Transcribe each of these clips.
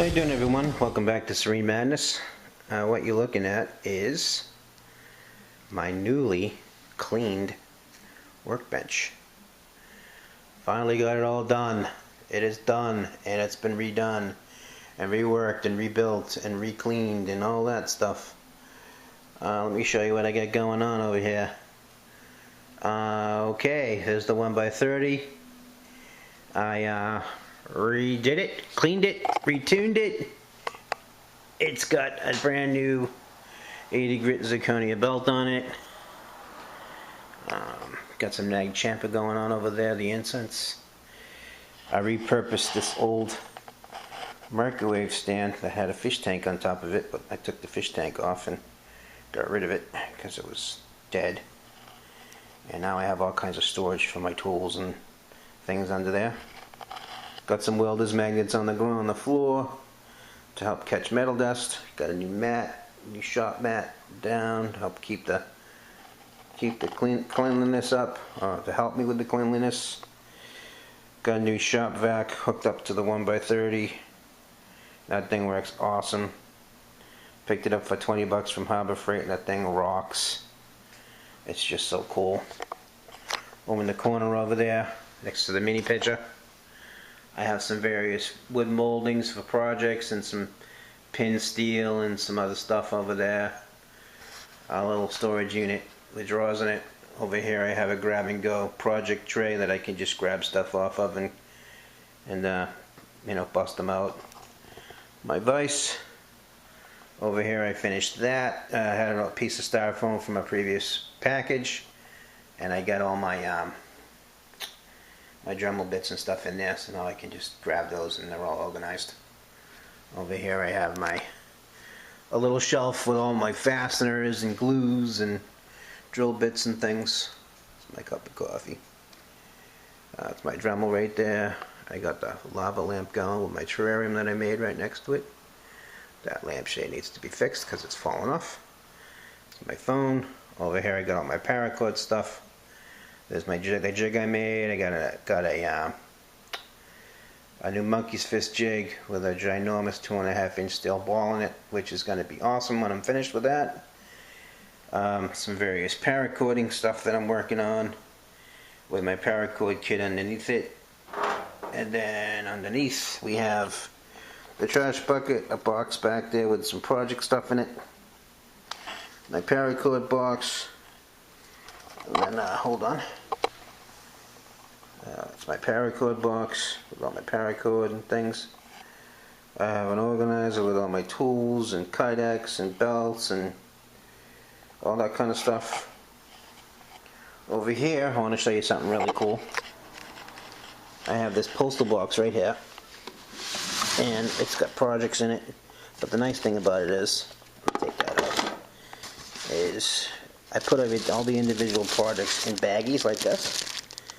How you doing, everyone? Welcome back to Serene Madness. What you're looking at is my newly cleaned workbench. Finally got it all done. It is done, and it's been redone and reworked and rebuilt and re-cleaned and all that stuff. Let me show you what I got going on over here. Okay, here's the 1x30. I redid it, cleaned it, retuned it. It's got a brand new 80 grit zirconia belt on it. Got some Nag Champa going on over there, the incense. I repurposed this old microwave stand that had a fish tank on top of it, but I took the fish tank off and got rid of it because it was dead. And now I have all kinds of storage for my tools and things under there. Got some welder's magnets on the floor to help catch metal dust. Got a new mat, new shop mat down to help keep the cleanliness up, to help me with the cleanliness. Got a new shop vac hooked up to the 1x30. That thing works awesome. Picked it up for 20 bucks from Harbor Freight, and that thing rocks. It's just so cool. Over in the corner over there, next to the mini pitcher, I have some various wood moldings for projects and some pin steel and some other stuff over there. A little storage unit with drawers in it. Over here I have a grab and go project tray that I can just grab stuff off of and you know, bust them out. My vise. Over here I finished that. I had a piece of styrofoam from a previous package, and I got all my my Dremel bits and stuff in there, so now I can just grab those and they're all organized. Over here I have a little shelf with all my fasteners and glues and drill bits and things. It's my cup of coffee. That's my Dremel right there. I got the lava lamp going with my terrarium that I made right next to it. That lampshade needs to be fixed because it's fallen off. It's my phone. Over here I got all my paracord stuff. There's my jig, the jig I made. I got a new monkey's fist jig with a ginormous 2.5 inch steel ball in it, which is going to be awesome when I'm finished with that. Some various paracording stuff that I'm working on with my paracord kit underneath it. And then underneath we have the trash bucket, a box back there with some project stuff in it. My paracord box. And then, hold on. It's my paracord box with all my paracord and things. I have an organizer with all my tools and kydex and belts and all that kind of stuff. Over here, I want to show you something really cool. I have this postal box right here, and it's got projects in it. But the nice thing about it is, let me take that out, is I put all the individual projects in baggies like this.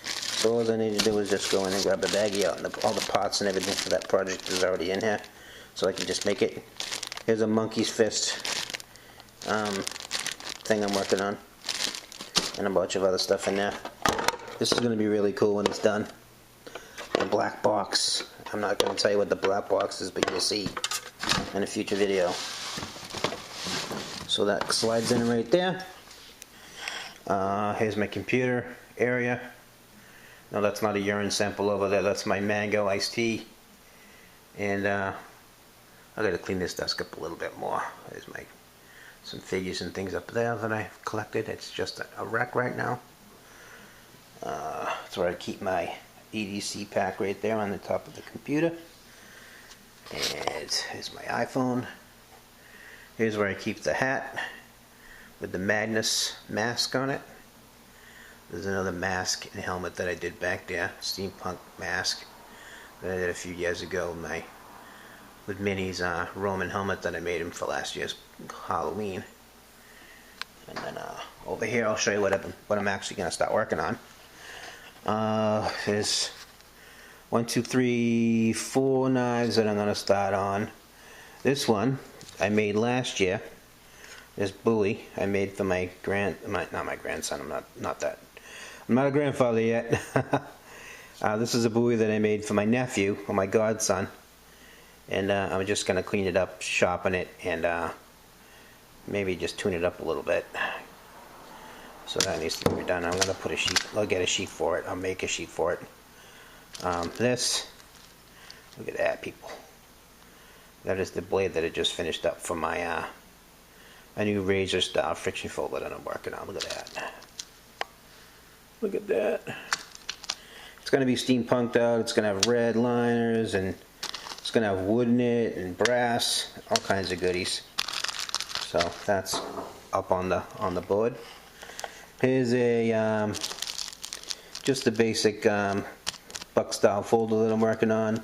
So all I need to do is just go in and grab the baggie out, and all the parts and everything for that project is already in here. So I can just make it. Here's a monkey's fist thing I'm working on, and a bunch of other stuff in there. This is going to be really cool when it's done. A black box. I'm not going to tell you what the black box is, but you'll see in a future video. So that slides in right there. Here's my computer area. No, that's not a urine sample over there. That's my mango iced tea. And I got to clean this desk up a little bit more. There's some figures and things up there that I've collected. It's just a wreck right now. That's where I keep my EDC pack right there on the top of the computer. And here's my iPhone. Here's where I keep the hat with the Madness mask on it. There's another mask and helmet that I did back there, steampunk mask that I did a few years ago with Minnie's Roman helmet that I made him for last year's Halloween. And then over here I'll show you what I'm actually going to start working on. There's 1, 2, 3, 4 knives that I'm going to start on. This one I made last year. This buoy I made for not my grandson. I'm not a grandfather yet. This is a buoy that I made for my nephew, or my godson, And I'm just going to clean it up, sharpen it, and maybe just tune it up a little bit. So that needs to be done. I'm going to put a sheet, I'll get a sheet for it. I'll make a sheet for it. This, look at that, people. That is the blade that I just finished up for my a new razor style friction folder that I'm working on. Look at that. Look at that. It's going to be steampunked out. It's going to have red liners, and it's going to have wood in it and brass, all kinds of goodies. So that's up on the board. Here's a just a basic buck style folder that I'm working on.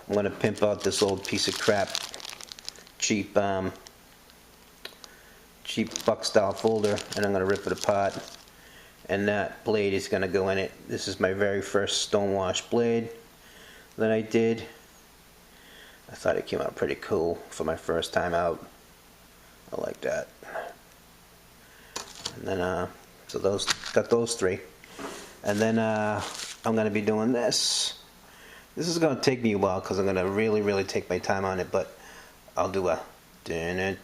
I'm going to pimp out this old piece of crap, cheap buck style folder, and I'm going to rip it apart. And that blade is going to go in it. This is my very first stonewash blade that I did. I thought it came out pretty cool for my first time out. I like that. And then so those, got those three. And then I'm going to be doing this. This is going to take me a while because I'm going to really take my time on it, but I'll do a here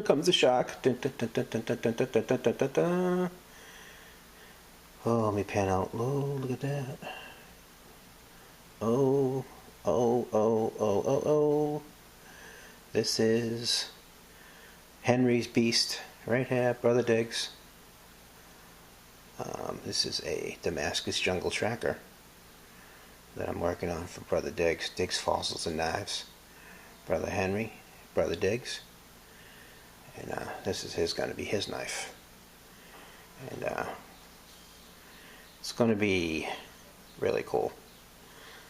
comes the shock. Oh, let me pan out. Oh, look at that. Oh. This is Henry's Beast right here, Brother Diggs. This is a Damascus Jungle Tracker that I'm working on for Brother Diggs. Diggs Fossils and Knives. Brother Henry, Brother Diggs. And this is going to be his knife. And it's going to be really cool.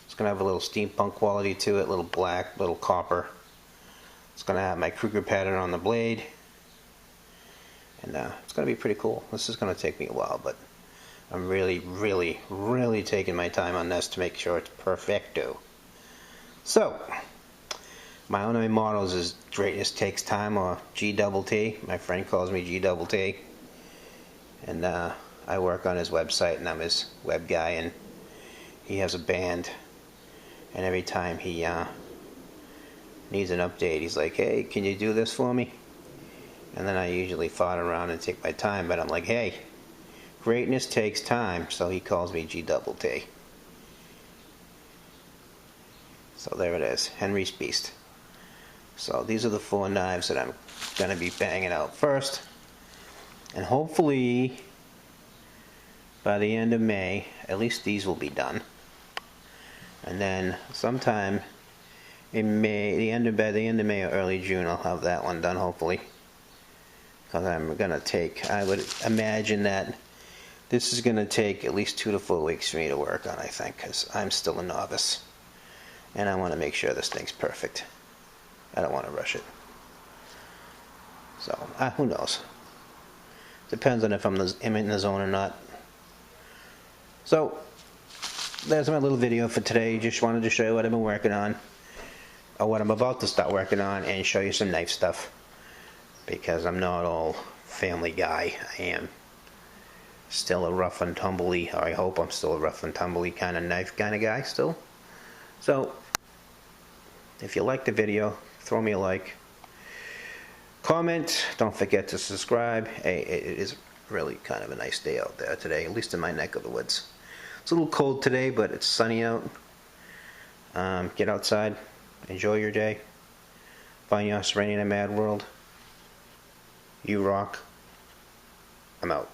It's going to have a little steampunk quality to it, little black, little copper. It's going to have my Kruger pattern on the blade. And it's going to be pretty cool. This is going to take me a while, but I'm really taking my time on this to make sure it's perfecto. So, my one of my mottos is greatness takes time, or GTT. My friend calls me GTT. And I work on his website, and I'm his web guy, and he has a band. And every time he needs an update, he's like, hey, can you do this for me? And then I usually fart around and take my time, but I'm like, hey, greatness takes time, so he calls me GTT. So there it is, Henry's Beast. So these are the 4 knives that I'm going to be banging out first. And hopefully, by the end of May, at least these will be done. And then sometime in May, by the end of May or early June, I'll have that one done, hopefully. Because I'm going to take, I would imagine that this is going to take at least 2 to 4 weeks for me to work on, I think, because I'm still a novice. And I want to make sure this thing's perfect. I don't want to rush it. So, who knows? Depends on if I'm in the zone or not. So, there's my little video for today. Just wanted to show you what I've been working on, or what I'm about to start working on, and show you some knife stuff. Because I'm not all family guy. I am still a rough and tumbly, or I hope I'm still a rough and tumbly kind of knife kind of guy still. So, if you like the video, throw me a like. Comment, don't forget to subscribe. Hey, it is really kind of a nice day out there today, at least in my neck of the woods. It's a little cold today, but it's sunny out. Get outside, enjoy your day. Find your Serene in a mad world. You rock. I'm out.